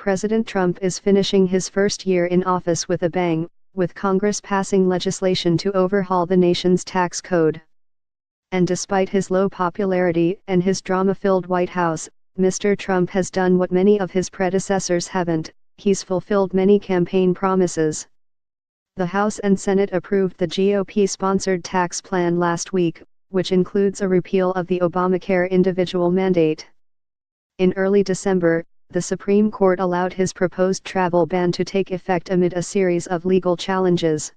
President Trump is finishing his first year in office with a bang, with Congress passing legislation to overhaul the nation's tax code. And despite his low popularity and his drama-filled White House, Mr. Trump has done what many of his predecessors haven't: he's fulfilled many campaign promises. The House and Senate approved the GOP-sponsored tax plan last week, which includes a repeal of the Obamacare individual mandate. In early December, the Supreme Court allowed his proposed travel ban to take effect amid a series of legal challenges.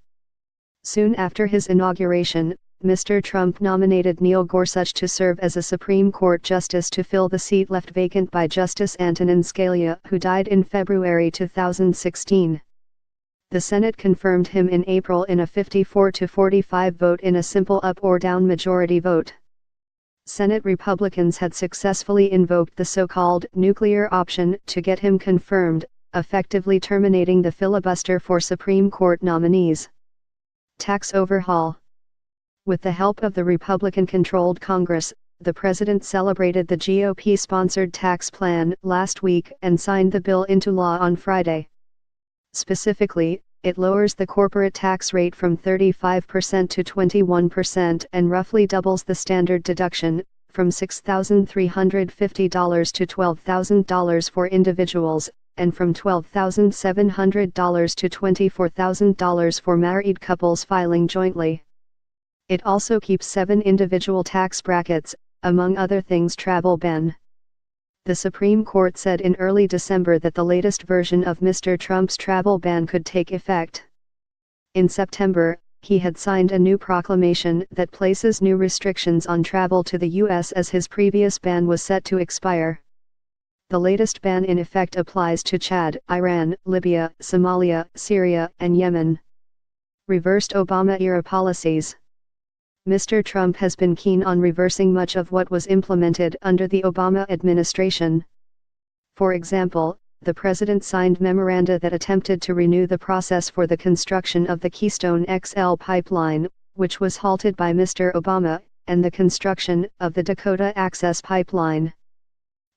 Soon after his inauguration, Mr. Trump nominated Neil Gorsuch to serve as a Supreme Court justice to fill the seat left vacant by Justice Antonin Scalia, who died in February 2016. The Senate confirmed him in April in a 54-45 vote in a simple up or down majority vote. Senate Republicans had successfully invoked the so-called nuclear option to get him confirmed, effectively terminating the filibuster for Supreme Court nominees. Tax overhaul. With the help of the Republican-controlled Congress, the president celebrated the GOP-sponsored tax plan last week and signed the bill into law on Friday. Specifically, it lowers the corporate tax rate from 35% to 21% and roughly doubles the standard deduction, from $6,350 to $12,000 for individuals, and from $12,700 to $24,000 for married couples filing jointly. It also keeps 7 individual tax brackets, among other things travel ban. The Supreme Court said in early December that the latest version of Mr. Trump's travel ban could take effect. In September, he had signed a new proclamation that places new restrictions on travel to the U.S. as his previous ban was set to expire. The latest ban in effect applies to Chad, Iran, Libya, Somalia, Syria, and Yemen. Reversed Obama-era policies. Mr. Trump has been keen on reversing much of what was implemented under the Obama administration. For example, the president signed memoranda that attempted to renew the process for the construction of the Keystone XL pipeline, which was halted by Mr. Obama, and the construction of the Dakota Access Pipeline.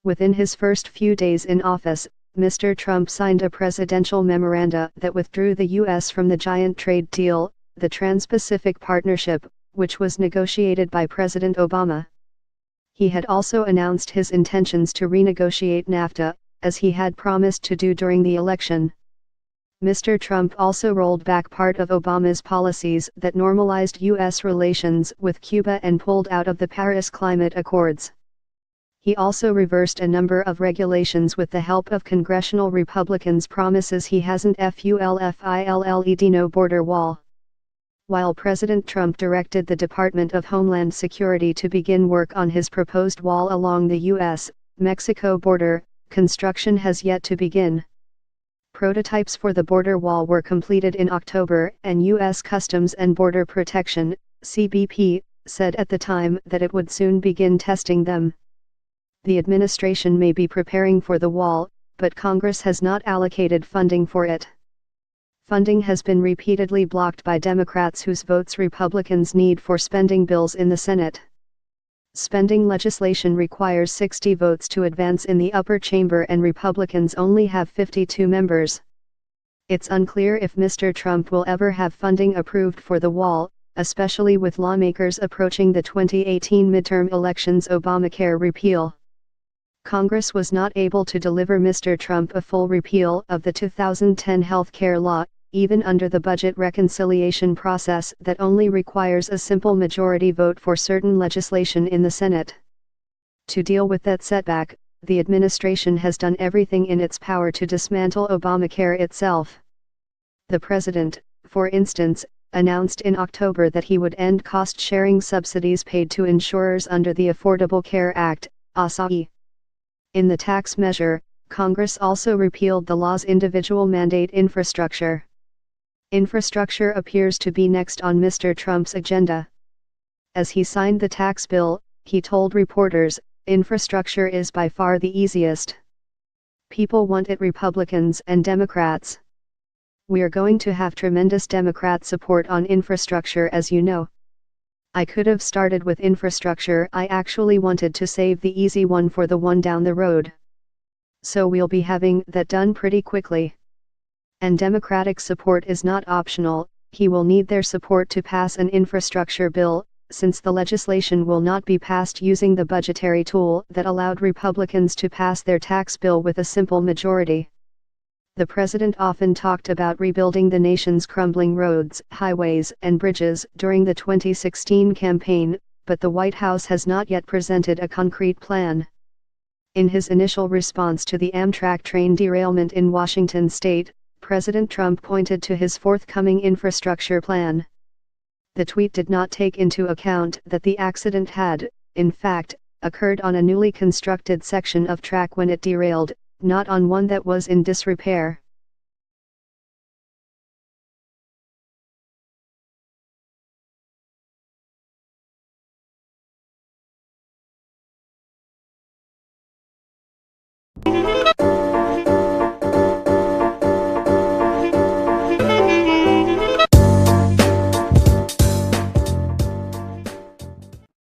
Within his first few days in office, Mr. Trump signed a presidential memoranda that withdrew the U.S. from the giant trade deal, the Trans-Pacific Partnership, which was negotiated by President Obama. He had also announced his intentions to renegotiate NAFTA, as he had promised to do during the election. Mr. Trump also rolled back part of Obama's policies that normalized U.S. relations with Cuba and pulled out of the Paris Climate Accords. He also reversed a number of regulations with the help of congressional Republicans' promises he hasn't FULFILLED no border wall. While President Trump directed the Department of Homeland Security to begin work on his proposed wall along the U.S.-Mexico border, construction has yet to begin. Prototypes for the border wall were completed in October, and U.S. Customs and Border Protection, CBP, said at the time that it would soon begin testing them. The administration may be preparing for the wall, but Congress has not allocated funding for it. Funding has been repeatedly blocked by Democrats whose votes Republicans need for spending bills in the Senate. Spending legislation requires 60 votes to advance in the upper chamber and Republicans only have 52 members. It's unclear if Mr. Trump will ever have funding approved for the wall, especially with lawmakers approaching the 2018 midterm elections Obamacare repeal. Congress was not able to deliver Mr. Trump a full repeal of the 2010 health care law, even under the budget reconciliation process that only requires a simple majority vote for certain legislation in the Senate. To deal with that setback, the administration has done everything in its power to dismantle Obamacare itself. The president, for instance, announced in October that he would end cost-sharing subsidies paid to insurers under the Affordable Care Act, ASAI. In the tax measure, Congress also repealed the law's individual mandate infrastructure. Infrastructure appears to be next on Mr. Trump's agenda. As he signed the tax bill, he told reporters, "Infrastructure is by far the easiest. People want it, Republicans and Democrats. We're going to have tremendous Democrat support on infrastructure, as you know. I could have started with infrastructure. I actually wanted to save the easy one for the one down the road." so we'll be having that done pretty quickly. And Democratic support is not optional, he will need their support to pass an infrastructure bill, since the legislation will not be passed using the budgetary tool that allowed Republicans to pass their tax bill with a simple majority. The president often talked about rebuilding the nation's crumbling roads, highways, and bridges during the 2016 campaign, but the White House has not yet presented a concrete plan. In his initial response to the Amtrak train derailment in Washington state, President Trump pointed to his forthcoming infrastructure plan. The tweet did not take into account that the accident had, in fact, occurred on a newly constructed section of track when it derailed, not on one that was in disrepair.